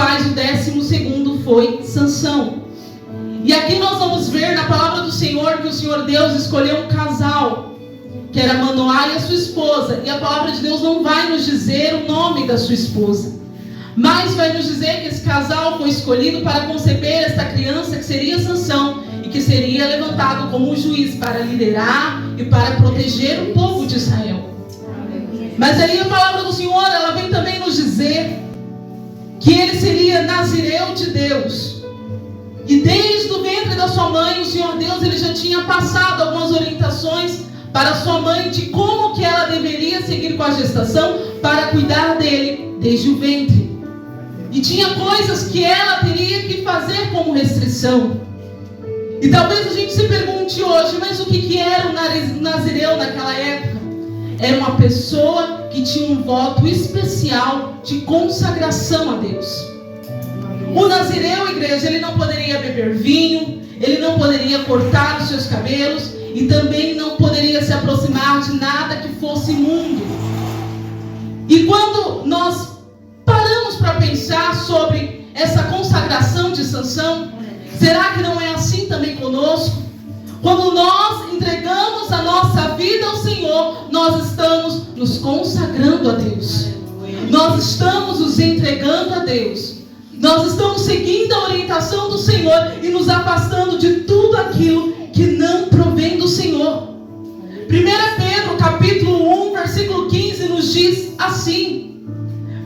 quais o 12º foi Sansão. E aqui nós vamos ver na palavra do Senhor que o Senhor Deus escolheu um casal, que era Manoá e a sua esposa. E a palavra de Deus não vai nos dizer o nome da sua esposa, mas vai nos dizer que esse casal foi escolhido para conceber esta criança que seria Sansão, e que seria levantado como um juiz para liderar e para proteger o povo de Israel. Mas aí a palavra do Senhor, ela vem também nos dizer que ele seria nazireu de Deus. E desde o ventre da sua mãe, o Senhor Deus, ele já tinha passado algumas orientações para sua mãe de como que ela deveria seguir com a gestação para cuidar dele desde o ventre. E tinha coisas que ela teria que fazer como restrição. E talvez a gente se pergunte hoje, mas o que era o nazireu naquela época? Era uma pessoa que tinha um voto especial de consagração a Deus. O nazireu, igreja, ele não poderia beber vinho, ele não poderia cortar os seus cabelos e também não poderia se aproximar de nada que fosse imundo. E quando nós paramos para pensar sobre essa consagração de Sansão, será que não é assim também conosco? Quando nós entregamos a nossa vida ao Senhor, nós estamos nos consagrando a Deus. Nós estamos nos entregando a Deus. Nós estamos seguindo a orientação do Senhor e nos afastando de tudo aquilo que não provém do Senhor. 1 Pedro, capítulo 1, versículo 15, nos diz assim: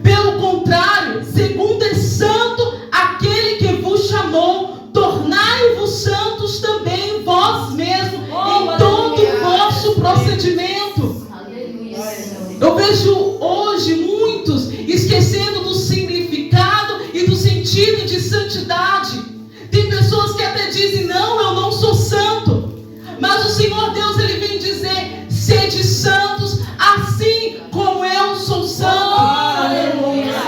pelo contrário, segundo é santo aquele que vos chamou, tornai-vos santos também vós mesmos em todo o vosso procedimento. Eu vejo hoje muitos esquecendo do significado e do sentido de santidade. Tem pessoas que até dizem: não, eu não sou santo. Mas o Senhor Deus, ele vem dizer: sede santos assim como eu sou santo.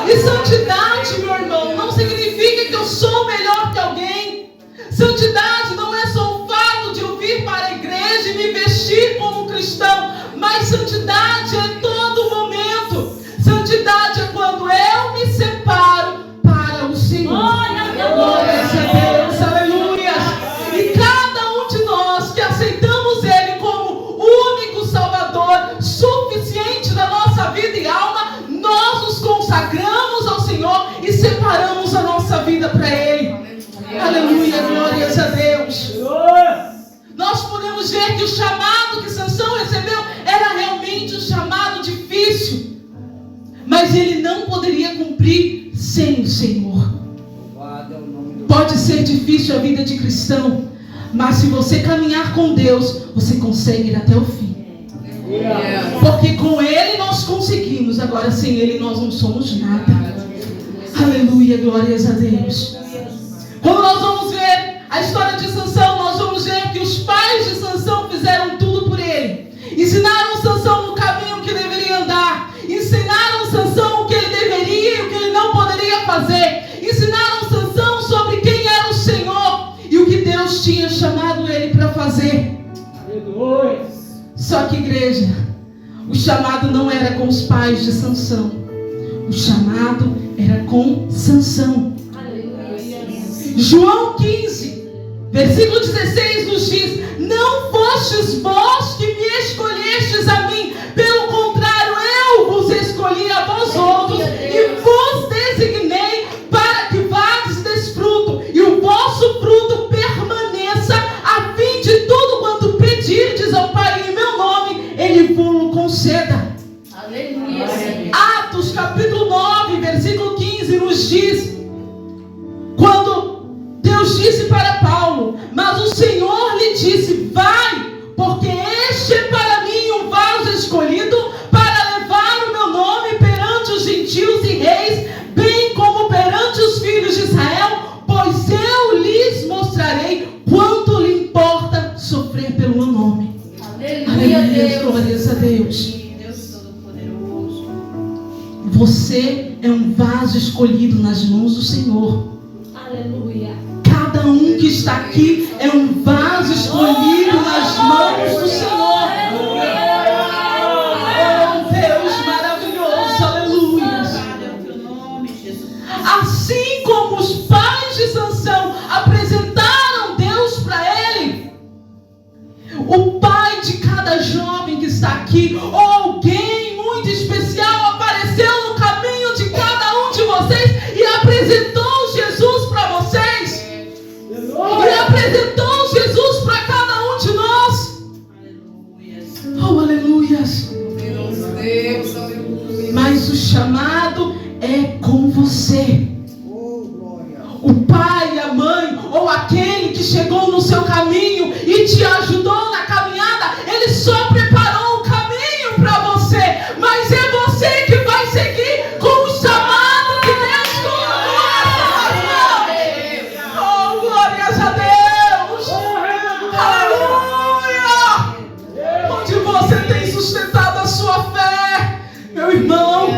E santidade, meu irmão, não significa que eu sou melhor que alguém. Santidade não é só o fato de eu vir para a igreja e me vestir como cristão, mas santidade é todo momento. Santidade é quando eu me separo para o Senhor. Glória a Deus, aleluia. E cada um de nós que aceitamos Ele como único Salvador, suficiente da nossa vida e alma, nós nos consagramos ao Senhor e separamos a nossa vida para Ele. Aleluia, glórias a Deus. Nós podemos ver que o chamado que Sansão recebeu era realmente um chamado difícil, mas ele não poderia cumprir sem o Senhor. Pode ser difícil a vida de cristão, mas se você caminhar com Deus, você consegue ir até o fim. Porque com Ele nós conseguimos, agora sem Ele nós não somos nada. Aleluia, glórias a Deus. Quando nós vamos ver a história de Sansão, nós vamos ver que os pais de Sansão fizeram tudo por ele. Ensinaram Sansão no caminho que deveria andar. Ensinaram Sansão o que ele deveria e o que ele não poderia fazer. Ensinaram Sansão sobre quem era o Senhor e o que Deus tinha chamado ele para fazer. Só que, igreja, o chamado não era com os pais de Sansão. O chamado era com Sansão. João 15, versículo 16 nos diz: não fostes vós que me escolhestes a mim, pelo contrário, eu vos escolhi a vós outros e vos designei para que vades desfruto e o vosso fruto permaneça, a fim de tudo quanto pedirdes ao Pai em meu nome, Ele vos conceda. Aleluia. Atos capítulo 9, versículo 15 nos diz: quando Deus disse para Paulo, mas o Senhor lhe disse: vai, porque este é para mim um vaso escolhido para levar o meu nome perante os gentios e reis, bem como perante os filhos de Israel, pois eu lhes mostrarei quanto lhe importa sofrer pelo meu nome. Aleluia, Deus, glórias a Deus. Deus Todo-Poderoso. Você é um vaso escolhido nas mãos do Senhor. Aleluia. Cada um que está aqui é um vaso escolhido nas mãos do Senhor. Oh, Deus maravilhoso, aleluia. A assim como os pais de Sansão apresentaram Deus para ele, o pai de cada jovem que está aqui, ou alguém muito especial, apareceu no caminho de cada um de vocês e apresentou Jesus para vocês. E apresentou Jesus para cada um de nós. Oh, aleluias. Deus, aleluia. Mas o chamado é com você. O pai, a mãe, ou aquele que chegou no seu caminho e te ajudou na caminhada, ele só preparou o caminho para você. Mas é você que vai seguir com o chamado que Deus colocou. Oh, glórias a Deus. Aleluia. Onde você tem sustentado a sua fé, meu irmão.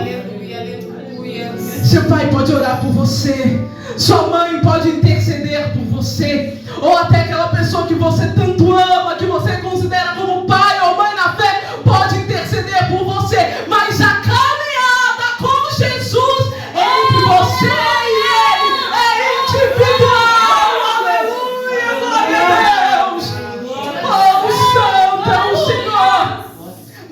Seu pai pode orar por você, sua mãe pode interceder por você, ou até aquela pessoa que você tanto ama, que você considera como pai ou mãe na fé, pode interceder por você. Mas a caminhada com Jesus entre você e ele é individual. Aleluia, glória a Deus. Oh, santo é o Senhor.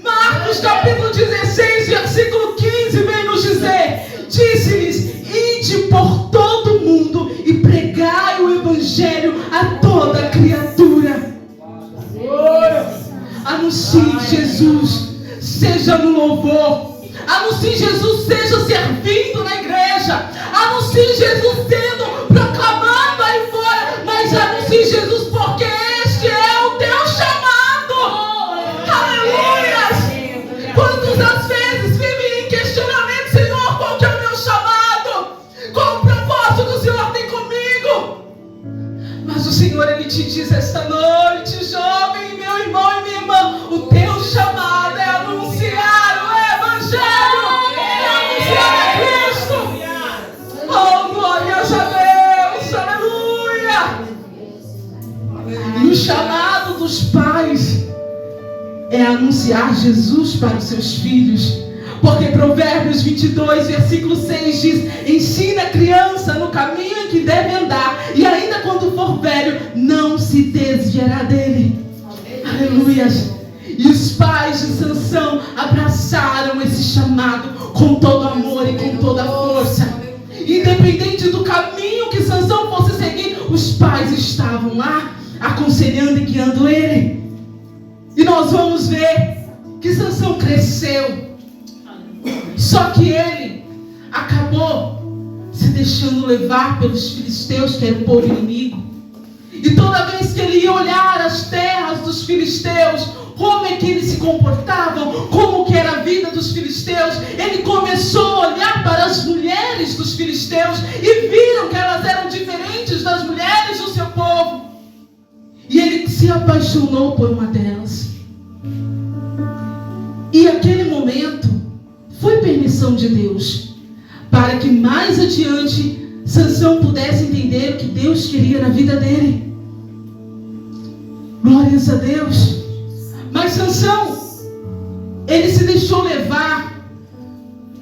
Marcos capítulo 16, versículo 15 vem nos dizer: disse-lhes: ide por todo o mundo e pregai o evangelho a toda criatura. Anuncie Jesus, seja no louvor. Anuncie Jesus, seja servindo na igreja. Anuncie Jesus sendo proclamando aí fora. Mas anuncie Jesus porque este é o teu chamado. Aleluia! Quantas das vezes vivem em questionamento: Senhor, qual que é o meu chamado? Qual o propósito que o Senhor tem comigo? Mas o Senhor, Ele te diz esta noite, jovem, meu irmão e minha irmã, o teu chamado é anunciar o evangelho, é anunciar a Cristo. Oh, glórias a Deus, aleluia. E o chamado dos pais é anunciar Jesus para os seus filhos. Porque Provérbios 22, versículo 6 diz: ensina a criança no caminho em que deve andar, e ainda quando for velho, não se desviará dele. Aleluias. E os pais de Sansão abraçaram esse chamado com todo amor e com toda força. Independente do caminho que Sansão fosse seguir, os pais estavam lá aconselhando e guiando ele. E nós vamos ver que Sansão cresceu. Só que ele acabou se deixando levar pelos filisteus, que era o povo inimigo. E toda vez que ele ia olhar as terras dos filisteus, como é que eles se comportavam, como que era a vida dos filisteus, ele começou a olhar para as mulheres dos filisteus e viram que elas eram diferentes das mulheres do seu povo. E ele se apaixonou por uma delas. E aquele momento foi permissão de Deus, para que mais adiante Sansão pudesse entender o que Deus queria na vida dele. Glórias a Deus. Mas Sansão, ele se deixou levar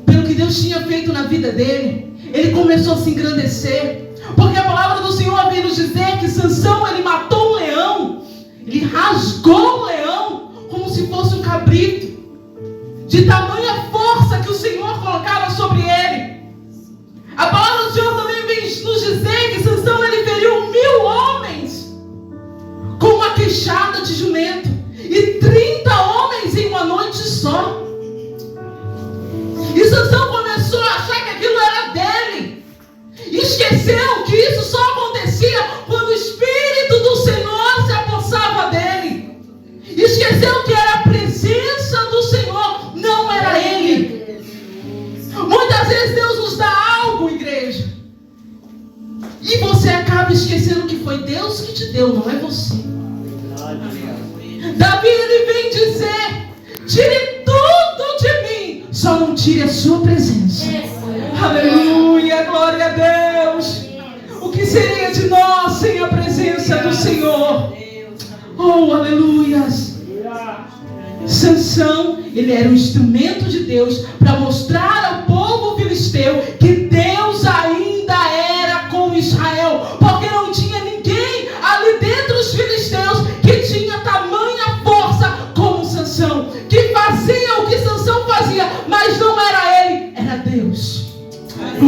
pelo que Deus tinha feito na vida dele. Ele começou a se engrandecer, porque a palavra do Senhor vem nos dizer que Sansão, ele matou um leão, ele rasgou um leão como se fosse um cabrito, de tamanha força que o Senhor colocava sobre ele. A palavra do Senhor também vem nos dizer que Sansão, ele feriu 1000 homens com uma queixada de jumento, e 30 homens em uma noite só. E Sansão começou a achar que aquilo era dele, e esqueceu que isso só acontecia quando o Espírito do Senhor se apossava dele. Esqueceu que era a presença do Senhor, não era ele. Muitas vezes Deus nos dá algo, igreja, e você acaba esquecendo que foi Deus que te deu, não é você. Davi, ele vem dizer: tire tudo de mim, só não tire a sua presença. Aleluia, glória a Deus. O que seria de nós sem a presença do Senhor? Oh, aleluias. Sansão, ele era um instrumento de Deus para mostrar ao povo filisteu que Deus ainda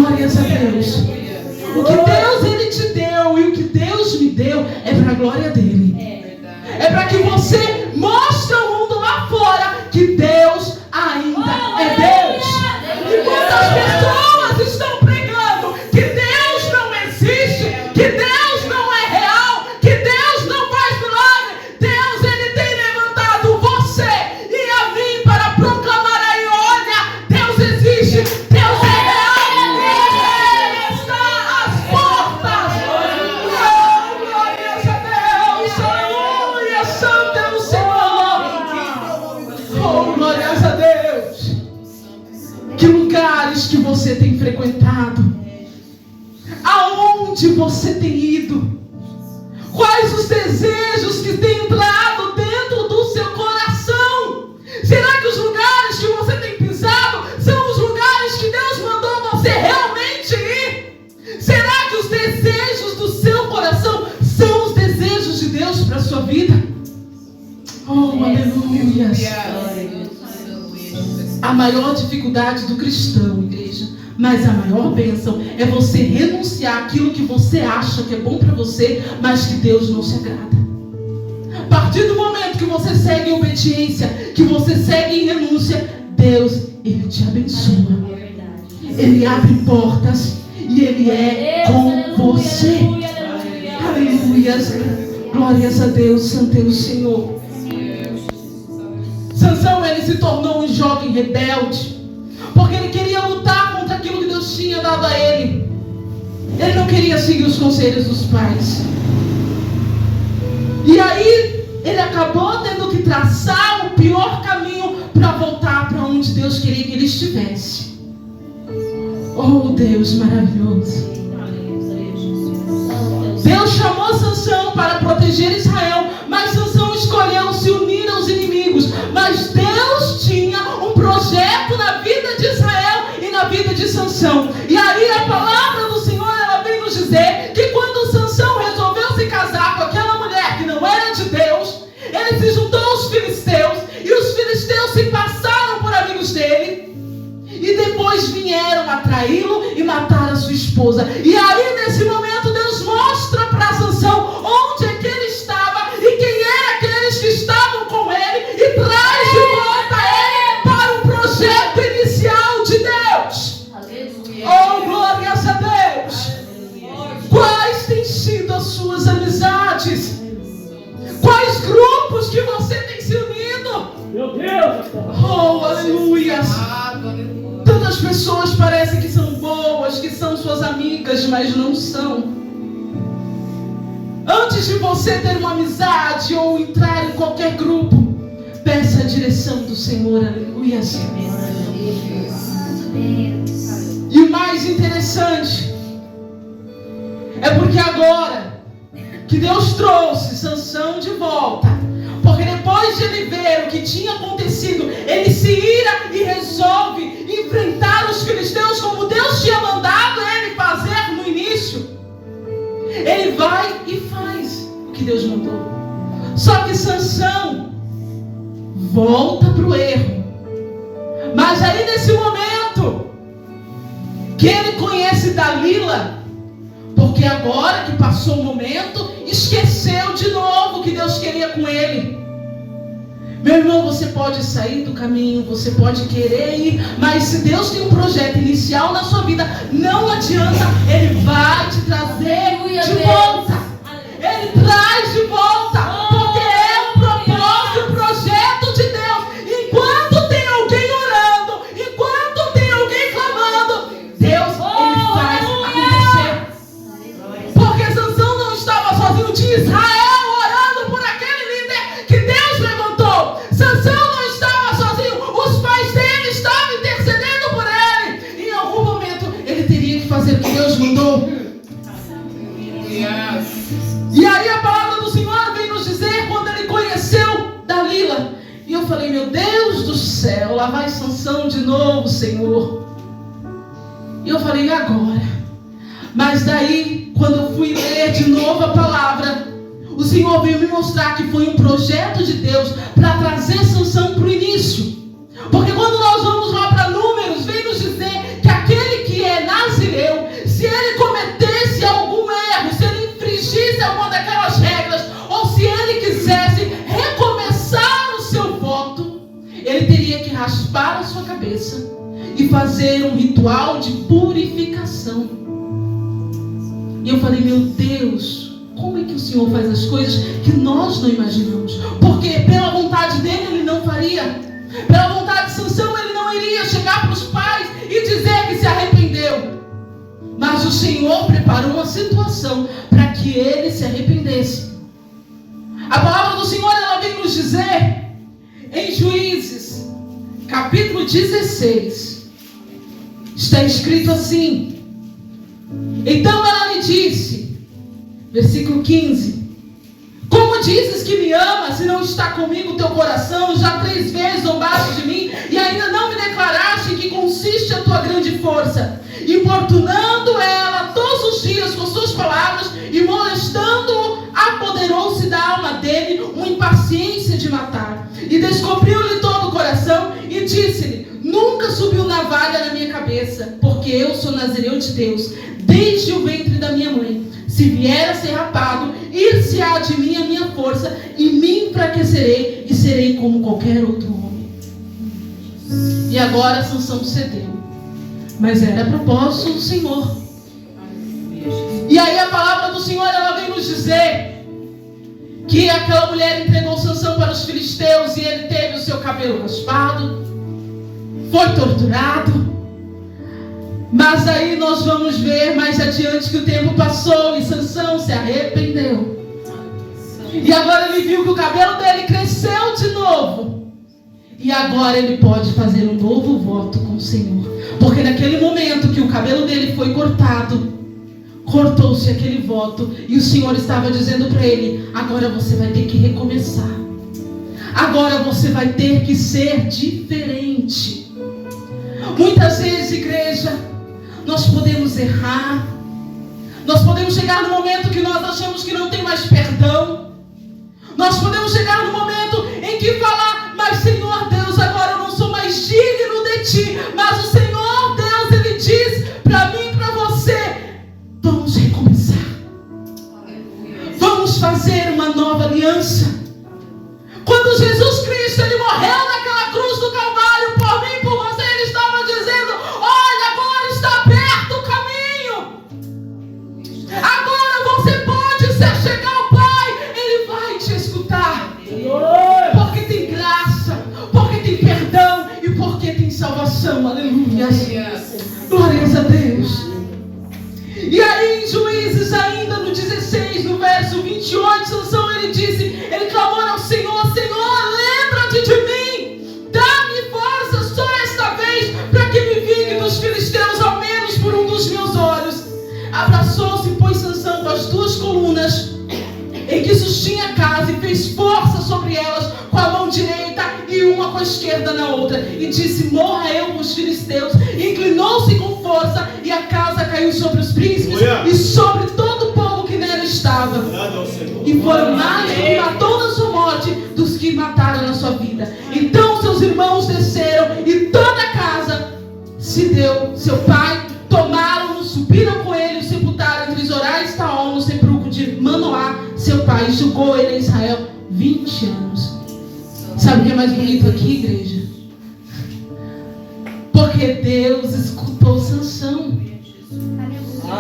Glórias a Deus. O que Deus Ele te deu e o que Deus me deu é para a glória dele. É para que você mostre ao mundo lá fora que Deus ainda é Deus. E quantas pessoas estão pregando que Deus não existe, que Deus não é real, que Deus não faz milagre. Deus Ele tem levantado você e a mim para proclamar aí, olha, Deus existe, Deus é real, Ele está às portas. Oh, glórias a Deus, aleluia, santo é o Senhor. Oh, glórias a Deus. Que lugares que você tem frequentado? Aonde você tem ido? Quais os desejos que têm entrado dentro do seu coração? Será que os lugares que você tem pisado são os lugares que Deus mandou você realmente ir? Será que os desejos do seu coração são os desejos de Deus para a sua vida? Oh, aleluia! A maior dificuldade do cristão, igreja, mas a maior bênção é você renunciar àquilo que você acha que é bom para você, mas que Deus não se agrada. A partir do momento que você segue em obediência, que você segue em renúncia, Deus, Ele te abençoa. Ele abre portas e Ele é com você. Aleluia. Glórias a Deus, santo é o Senhor. Sansão, ele se tornou um jovem rebelde, porque ele queria lutar contra aquilo que Deus tinha dado a ele. Ele não queria seguir os conselhos dos pais. E aí, ele acabou tendo que traçar o pior caminho para voltar para onde Deus queria que ele estivesse. Oh, Deus maravilhoso. Deus chamou Sansão para proteger Israel, mas Sansão escolheu se unir aos inimigos. Mas Deus tinha um projeto na vida de Israel e na vida de Sansão. E aí a palavra do Senhor, ela vem nos dizer que quando Sansão resolveu se casar com aquela mulher que não era de Deus, ele se juntou aos filisteus, e os filisteus se passaram por amigos dele, e depois vieram atraí-lo e matar a sua esposa. E aí nesse momento Deus mostra para Sansão onde é que ele estava e quem eram aqueles que estavam com ele, e traz de volta ele para o projeto inicial de Deus. Oh, glórias a Deus. Quais têm sido as suas amizades? Quais grupos que você tem se unido? Meu Deus! Oh, aleluia. Tantas pessoas parecem que são boas, que são suas amigas, mas não são. Antes de você ter uma amizade ou entrar em qualquer grupo, peça a direção do Senhor, aleluia. E o mais interessante é porque agora que Deus trouxe Sansão de volta, porque depois de ele ver o que tinha acontecido, ele se ira e resolve enfrentar os filisteus como Deus tinha mandado ele fazer no início. Ele vai e faz o que Deus mandou. Só que Sansão volta para o erro. Mas aí nesse momento que ele conhece Dalila, porque agora que passou o momento, esqueceu de novo o que Deus queria com ele. Meu irmão, você pode sair do caminho, você pode querer ir, mas se Deus tem um projeto inicial na sua vida, não adianta, Ele vai te trazer de volta. Ele traz de volta, porque é um propósito, um projeto de Deus. Enquanto tem alguém orando, enquanto tem alguém clamando, Deus, Ele faz acontecer. Porque Sansão não estava sozinho, de Israel orando por aquele líder que Deus levantou. Sansão não estava sozinho, os pais dele estavam intercedendo por ele. Em algum momento ele teria que fazer o que Deus mandou. E aí a palavra do Senhor vem nos dizer quando ele conheceu Dalila. E eu falei, meu Deus do céu, lá vai Sansão de novo, Senhor. E eu falei, e agora? Mas daí, quando eu fui ler de novo a palavra, o Senhor veio me mostrar que foi um projeto de Deus para trazer Sansão para o início. Porque quando nós vamos lá para Números, vem nos dizer que aquele que é nazireiro, e fazer um ritual de purificação. E eu falei, meu Deus, como é que o Senhor faz as coisas que nós não imaginamos? Porque pela vontade dele, ele não faria. Pela vontade de Sansão, ele não iria chegar para os pais e dizer que se arrependeu. Mas o Senhor preparou uma situação para que ele se arrependesse. A palavra do Senhor, ela vem nos dizer em Juízes, capítulo 16, está escrito assim: então ela lhe disse, versículo 15: como dizes que me amas, se não está comigo o teu coração? Já 3 vezes zombaste de mim e ainda não me declaraste em que consiste a tua grande força. Importunando ela todos os dias com suas palavras e molestando-o, apoderou-se da alma dele uma impaciência de matar. E descobriu-lhe todo o coração e disse-lhe: nunca subiu navalha na minha cabeça, porque eu sou nazireu de Deus, desde o ventre da minha mãe. Se vier a ser rapado, ir-se-á de mim a minha força, e me enfraquecerei, e serei como qualquer outro homem. E agora Sansão cedeu. Mas era propósito do Senhor. E aí a palavra do Senhor, ela vem nos dizer que aquela mulher entregou Sansão para os filisteus, e ele teve o seu cabelo raspado, foi torturado. Mas aí nós vamos ver mais adiante que o tempo passou e Sansão se arrependeu. E agora ele viu que o cabelo dele cresceu de novo. E agora ele pode fazer um novo voto com o Senhor. Porque naquele momento que o cabelo dele foi cortado, cortou-se aquele voto. E o Senhor estava dizendo para ele: agora você vai ter que recomeçar. Agora você vai ter que ser diferente. Muitas vezes, igreja, nós podemos errar. Nós podemos chegar no momento que nós achamos que não tem mais perdão. Nós podemos chegar no momento em que falar: mas Senhor Deus, agora eu não sou mais digno de Ti. Mas o Senhor Deus, Ele diz para mim e para você: vamos recomeçar. Vamos fazer uma nova aliança. Quando Jesus Cristo, Ele morreu naquela cruz do Calvário por mim e por você, Ele estava dizendo: olha, agora está aberto o caminho. Agora você pode se chegar ao Pai. Ele vai te escutar. Porque tem graça, porque tem perdão e porque tem salvação. Aleluia. Glórias a Deus. E aí em Juízes, ainda no 16, no verso 28, Sansão, ele disse, ele clamou ao Senhor: Senhor, lembra-te de mim, dá-me força só esta vez, para que me vingue dos filisteus, ao menos por um dos meus olhos. Abraçou-se, pois, Sansão com as 2 colunas em que sustinha a casa, e fez força sobre elas com a mão direita e uma com a esquerda na outra, e disse: morra eu com os filisteus. E inclinou-se com força, e a casa caiu sobre os príncipes e sobre todo o povo que nela estava. E foram mais do que matou na sua morte dos que mataram na sua vida. Então seus irmãos desceram, e toda a casa se deu. Seu pai tomaram-no, subiram com ele, o sepultaram entre Zorá e Estaol, no sepulcro de Manoá, seu pai. Julgou ele em Israel 20 anos. Sabe o que é mais bonito aqui, igreja? Porque Deus escutou Sansão.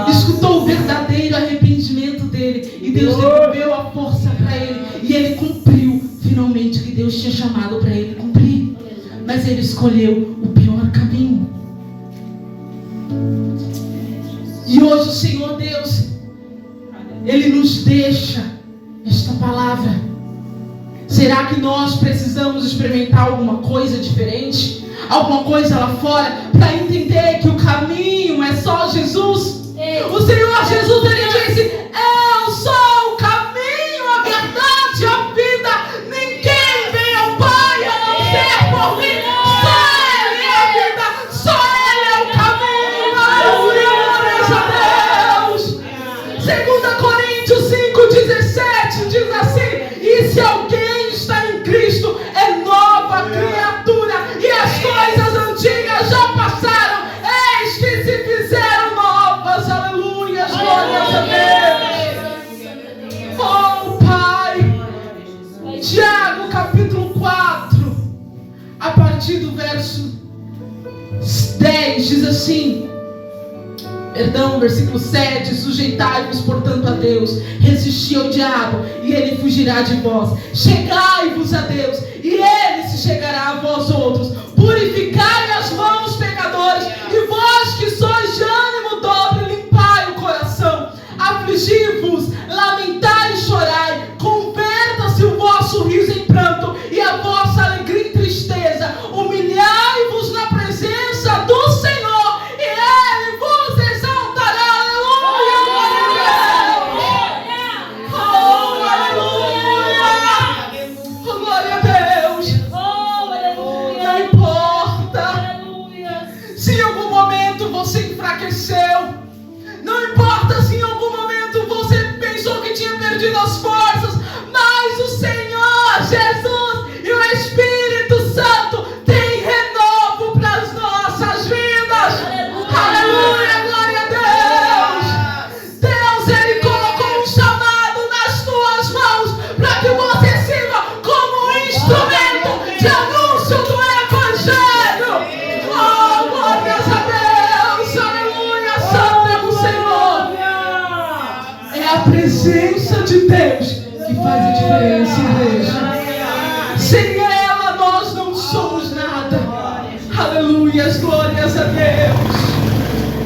Escutou o verdadeiro arrependimento dele. E Deus devolveu a força para ele. E ele cumpriu finalmente o que Deus tinha chamado para ele cumprir. Mas ele escolheu o pior caminho. E hoje o Senhor Deus, Ele nos deixa esta palavra. Será que nós precisamos experimentar alguma coisa diferente? Alguma coisa lá fora? Para entender que o caminho é só Jesus? O Senhor Jesus, Ele disse: eu sou o caminho, a verdade, a vida. Ninguém vem ao Pai a não ser por mim. Só Ele é a vida, só Ele é o caminho. Aleluia, Deus. 2 Coríntios 5:17 diz assim: e se alguém está em Cristo, é nova criatura, e as coisas antigas já passaram, eis que se fizeram novas. Aleluia, glórias a Deus. Oh Pai. Tiago capítulo 4, a partir do verso 10. 6 diz assim, versículo 7, sujeitai-vos, portanto, a Deus, resisti ao diabo, e ele fugirá de vós. Chegai-vos a Deus, e ele se chegará a vós outros. Purificai as mãos, pecadores, e vós que sois de ânimo dobre, limpai o coração. Afligi-vos, lamentai e chorai, converta-se o vosso riso em pranto, e a vossa alegria em tristeza. Humilhai-vos na presença do Senhor, e Ele vos exaltará. Aleluia, glória a Deus. Não importa se em algum momento você enfraqueceu, não importa se em algum momento você pensou que tinha perdido as forças, mas o Senhor Jesus e o Espírito Santo têm renovo para as nossas vidas. Aleluia, glória a Deus. Deus, Ele colocou um chamado nas tuas mãos para que você sirva como um instrumento de anúncio do Evangelho. Oh, glórias a Deus. Aleluia, santo é o Senhor. É a presença de Deus que faz a diferença, igreja. Sem ela nós não somos nada. Aleluia, glórias a Deus.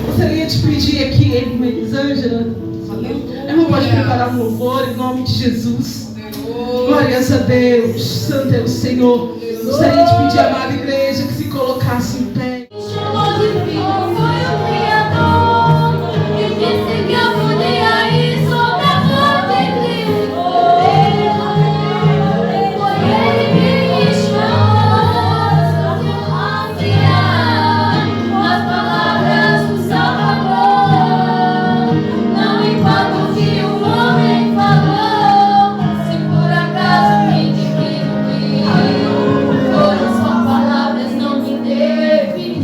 Gostaria de pedir aqui, Elisângela, a irmã pode preparar um louvor em nome de Jesus. Glórias a Deus, santo é o Senhor. Gostaria de pedir à amada igreja que se colocasse em pé. Chamou de filho, foi o Criador, que disse que eu podia ir sobre a morte e Cristo. Foi Ele que me chamou a criar as palavras do Salvador. Não importa o que o homem falou, se por acaso me diminuir, foram só palavras, não me definir.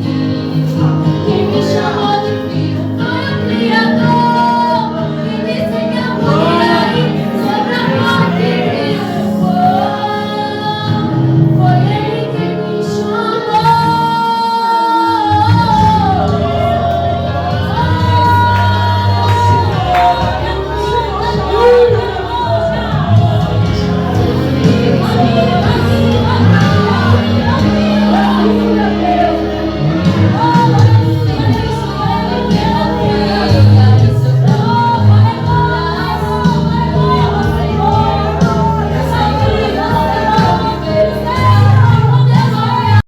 Quem me chamou de filho foi o Criador, que disse que eu podia ir sobre a morte e Cristo. Foi Ele que me chamou. Aleluia.